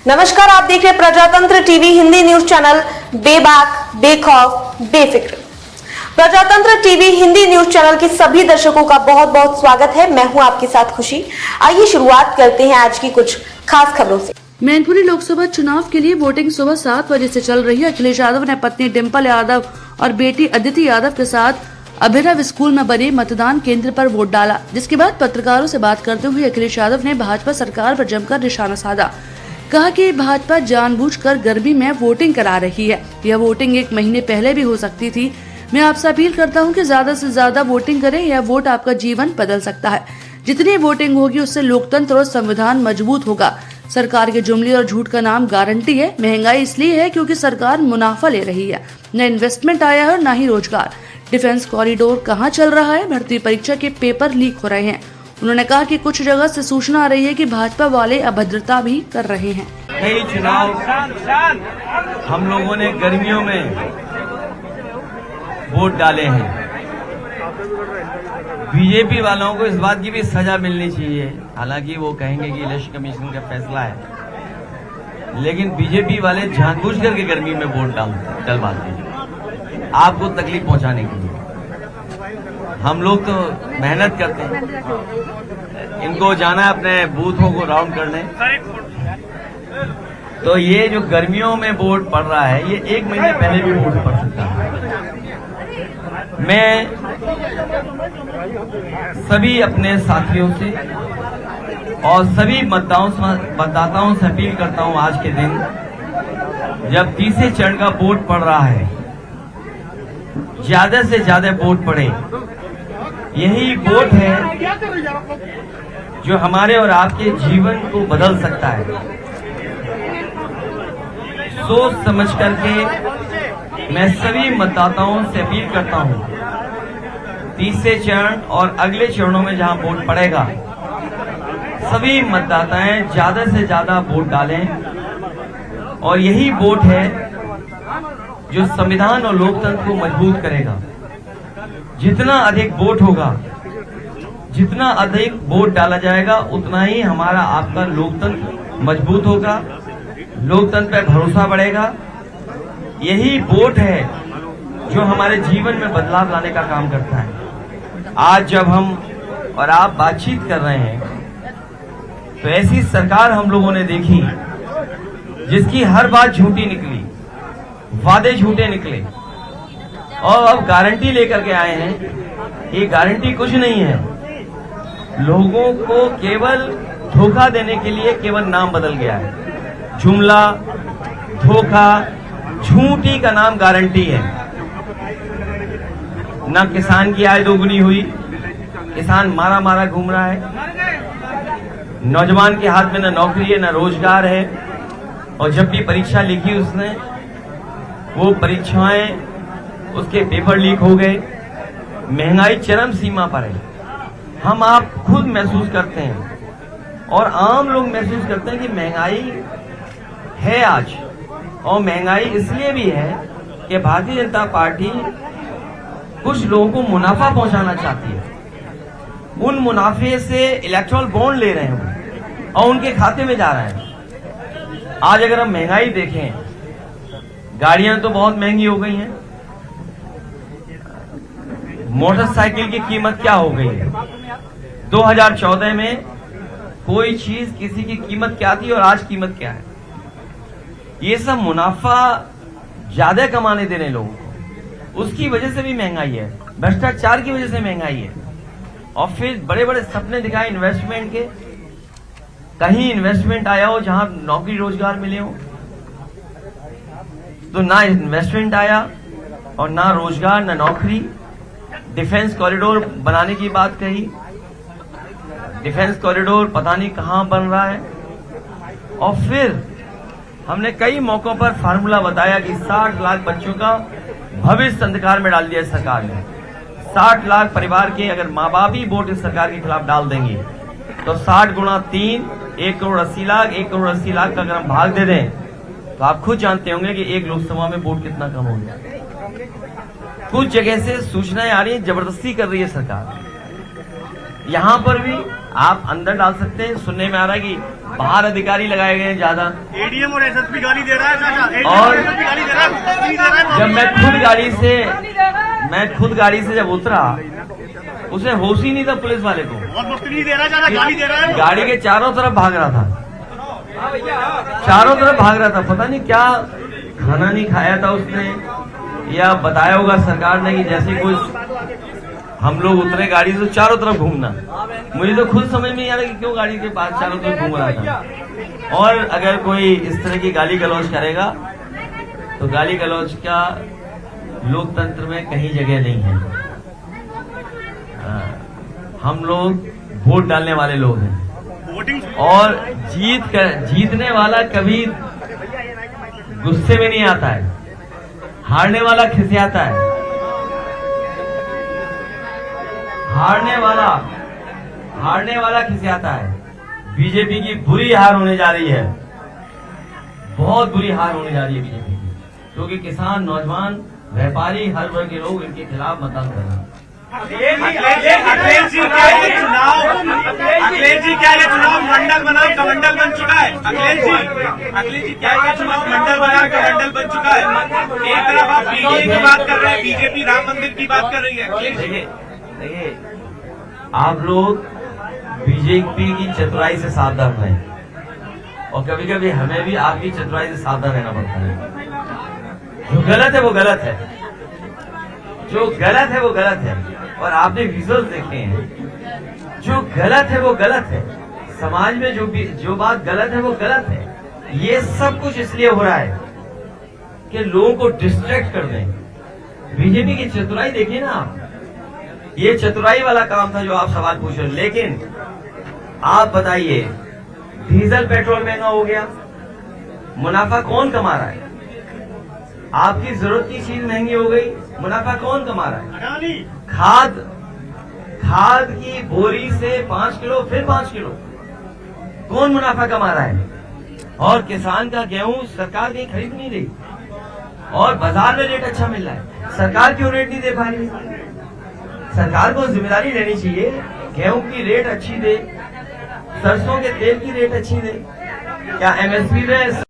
नमस्कार, आप देख रहे प्रजातंत्र टीवी हिंदी न्यूज चैनल बेबाक बेखौफ बेफिक्र। प्रजातंत्र टीवी हिंदी न्यूज चैनल के सभी दर्शकों का बहुत बहुत स्वागत है। मैं हूं आपके साथ खुशी। आइए शुरुआत करते हैं आज की कुछ खास खबरों से। मैनपुरी लोकसभा चुनाव के लिए वोटिंग सुबह 7 बजे से चल रही है। अखिलेश यादव ने पत्नी डिंपल यादव और बेटी अदिति यादव के साथ अभिनव स्कूल में बने मतदान केंद्र पर वोट डाला, जिसके बाद पत्रकारों से बात करते हुए अखिलेश यादव ने भाजपा सरकार पर जमकर निशाना साधा। कहा कि भाजपा जानबूझकर गर्मी में वोटिंग करा रही है। यह वोटिंग 1 महीने पहले भी हो सकती थी। मैं आपसे अपील करता हूं कि ज्यादा से ज्यादा वोटिंग करें। यह वोट आपका जीवन बदल सकता है। जितनी वोटिंग होगी उससे लोकतंत्र और संविधान मजबूत होगा। सरकार के जुमले और झूठ का नाम गारंटी है। महंगाई इसलिए है क्योंकि सरकार मुनाफा ले रही है, न इन्वेस्टमेंट आया है और न ही रोजगार। डिफेंस कॉरिडोर कहाँ चल रहा है? भर्ती परीक्षा के पेपर लीक हो रहे हैं। उन्होंने कहा कि कुछ जगह से सूचना आ रही है कि भाजपा वाले अभद्रता भी कर रहे हैं। कई चुनाव हम लोगों ने गर्मियों में वोट डाले हैं। बीजेपी वालों को इस बात की भी सजा मिलनी चाहिए। हालांकि वो कहेंगे कि इलेक्शन कमीशन का फैसला है, लेकिन बीजेपी वाले जानबूझ करके गर्मी में वोट डलवाते हैं आपको तकलीफ पहुंचाने के लिए। हम लोग तो मेहनत करते हैं, इनको जाना है अपने बूथों को राउंड करने। तो ये जो गर्मियों में वोट पड़ रहा है, ये 1 महीने पहले भी वोट पड़ सकता है। मैं सभी अपने साथियों से और सभी मतदाताओं से अपील करता हूं, आज के दिन जब तीसरे चरण का वोट पड़ रहा है, ज्यादा से ज्यादा वोट पड़े। यही वोट है जो हमारे और आपके जीवन को बदल सकता है। सोच समझ करके मैं सभी मतदाताओं से अपील करता हूं, तीसरे चरण और अगले चरणों में जहां वोट पड़ेगा, सभी मतदाताएं ज्यादा से ज्यादा वोट डालें। और यही वोट है जो संविधान और लोकतंत्र को मजबूत करेगा। जितना अधिक वोट होगा, जितना अधिक वोट डाला जाएगा, उतना ही हमारा आपका लोकतंत्र मजबूत होगा, लोकतंत्र पे भरोसा बढ़ेगा। यही वोट है जो हमारे जीवन में बदलाव लाने का काम करता है। आज जब हम और आप बातचीत कर रहे हैं, तो ऐसी सरकार हम लोगों ने देखी जिसकी हर बात झूठी निकली, वादे झूठे निकले, और अब गारंटी लेकर के आए हैं। ये गारंटी कुछ नहीं है, लोगों को केवल धोखा देने के लिए केवल नाम बदल गया है। जुमला, धोखा, झूठी का नाम गारंटी है। ना किसान की आय दोगुनी हुई, किसान मारा मारा घूम रहा है। नौजवान के हाथ में ना नौकरी है, ना रोजगार है। और जब भी परीक्षा लिखी उसने, वो परीक्षाएं, उसके पेपर लीक हो गए। महंगाई चरम सीमा पर है। हम आप खुद महसूस करते हैं और आम लोग महसूस करते हैं कि महंगाई है आज। और महंगाई इसलिए भी है कि भारतीय जनता पार्टी कुछ लोगों को मुनाफा पहुंचाना चाहती है। उन मुनाफे से इलेक्टोरल बॉन्ड ले रहे हैं और उनके खाते में जा रहा है। आज अगर हम महंगाई देखें, गाड़ियां तो बहुत महंगी हो गई हैं। मोटरसाइकिल की कीमत क्या हो गई है? 2014 में कोई चीज किसी की कीमत क्या थी और आज कीमत क्या है? ये सब मुनाफा ज्यादा कमाने देने लोगों को, उसकी वजह से भी महंगाई है। भ्रष्टाचार की वजह से महंगाई है। और फिर बड़े बड़े सपने दिखाए इन्वेस्टमेंट के, कहीं इन्वेस्टमेंट आया हो जहां नौकरी रोजगार मिले हो, तो ना इन्वेस्टमेंट आया और ना रोजगार, ना नौकरी। डिफेंस कॉरिडोर बनाने की बात कही, डिफेंस कॉरिडोर पता नहीं कहां बन रहा है। और फिर हमने कई मौकों पर फार्मूला बताया कि 60 लाख बच्चों का भविष्य अंधकार में डाल दिया सरकार ने। 60 लाख परिवार के अगर माँ बाप ही वोट इस सरकार के खिलाफ डाल देंगे, तो 60 गुणा 3, 1 करोड़ 80 लाख। 1 करोड़ 80 लाख का अगर हम भाग दे दें, तो आप खुद जानते होंगे कि एक लोकसभा में वोट कितना कम हो गया। कुछ जगह से सूचनाएं आ रही है, जबरदस्ती कर रही है सरकार। यहां पर भी आप अंदर डाल सकते हैं। सुनने में आ रहा है कि बाहर अधिकारी लगाए गए हैं ज्यादा। एडीएम और एसएसपी गाली दे रहा है चाचा, एडीएम और और एसएसपी गाली दे रहा है, जब मैं खुद गाड़ी से जब उतरा, उसे होश ही नहीं था पुलिस वाले को। बहुत मुश्किल दे रहा है चाचा, गाली दे रहा है। गाड़ी के चारों तरफ भाग रहा था, पता नहीं क्या खाना नहीं खाया था उसने, या बताया होगा सरकार ने कि जैसे कोई हम लोग उतरे गाड़ी से चारों तरफ घूमना। मुझे तो खुद समझ में नहीं आ रहा कि क्यों गाड़ी के पास चारों तरफ घूम रहा था। और अगर कोई इस तरह की गाली गलौज करेगा तो गाली गलौज का लोकतंत्र में कहीं जगह नहीं है। हम लोग वोट डालने वाले लोग हैं, वोटिंग और जीतने वाला कभी गुस्से में नहीं आता है, हारने वाला खिसियाता है। हारने वाला खिसियाता है। बीजेपी की बुरी हार होने जा रही है, बहुत बुरी हार होने जा रही है बीजेपी की, क्योंकि किसान, नौजवान, व्यापारी, हर वर्ग के लोग इनके खिलाफ मतदान कर रहे हैं। अखिलेश जी क्या ये चुनाव मंडल बना कमंडल बन चुका है? अखिलेश जी क्या ये चुनाव मंडल बना कमंडल बन चुका है? एक तरफ आप पीडीए की बात कर रहे हैं, बीजेपी राम मंदिर की बात कर रही है। अखिलेश जी देखिए, आप लोग बीजेपी की चतुराई से सावधान रहें, और कभी कभी हमें भी आपकी चतुराई से सावधान रहना पड़ता है। जो गलत है वो गलत है, जो गलत है वो गलत है। और आपने विजुअल्स देखे हैं, जो गलत है वो गलत है। समाज में जो बात गलत है वो गलत है। ये सब कुछ इसलिए हो रहा है कि लोगों को डिस्ट्रैक्ट कर दें। बीजेपी की चतुराई देखिए ना आप, ये चतुराई वाला काम था जो आप सवाल पूछ रहे। लेकिन आप बताइए, डीजल पेट्रोल महंगा हो गया, मुनाफा कौन कमा रहा है? आपकी जरूरत की चीज महंगी हो गई, मुनाफा कौन कमा रहा है? खाद की बोरी से 5 किलो, फिर 5 किलो, कौन मुनाफा कमा रहा है? और किसान का गेहूं सरकार कहीं खरीद नहीं रही, और बाजार में रेट अच्छा मिल रहा है। सरकार क्यों रेट नहीं दे पा रही? सरकार को जिम्मेदारी लेनी चाहिए, गेहूं की रेट अच्छी दे, सरसों के तेल की रेट अच्छी दे। क्या एमएसपी में